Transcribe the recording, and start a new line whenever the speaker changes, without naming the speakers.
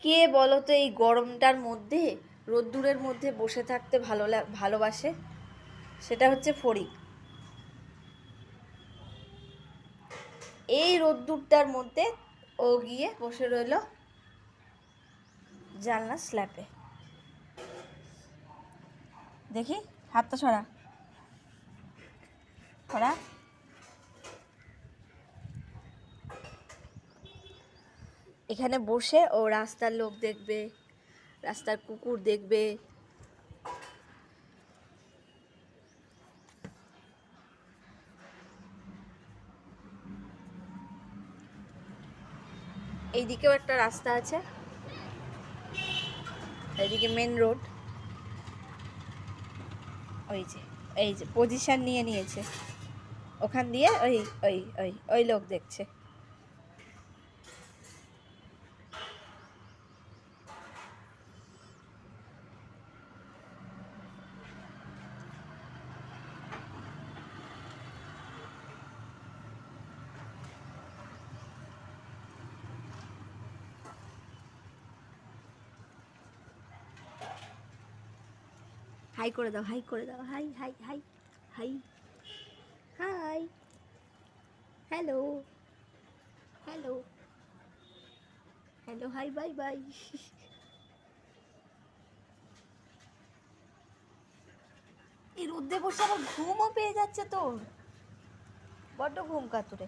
কে বলো তো এই গরমটার মধ্যে রোদ্দুরের মধ্যে বসে থাকতে ভালোবাসে? সেটা হচ্ছে ফড়িং। এই রোদ্দুরটার মধ্যে ও গিয়ে বসে রইল জানলার স্ল্যাপে। দেখি হাতটা ছড়া, ছড়া। এখানে বসে ও রাস্তার লোক দেখবে, রাস্তার কুকুর দেখবে, এইদিকেও একটা রাস্তা আছে, এইদিকে মেন রোড। ওই যে এই যে পজিশন নিয়ে নিয়েছে, ওখান দিয়ে ওই ওই ওই ওই লোক দেখছে। হাই করে দাও, হাই করে দাও, hi hi hi hi hi, hello hello hello, hi, bye bye. এই রোদে বসে আবার ঘুমও পেয়ে যাচ্ছে তোর, বড্ড ঘুম কাতুরে।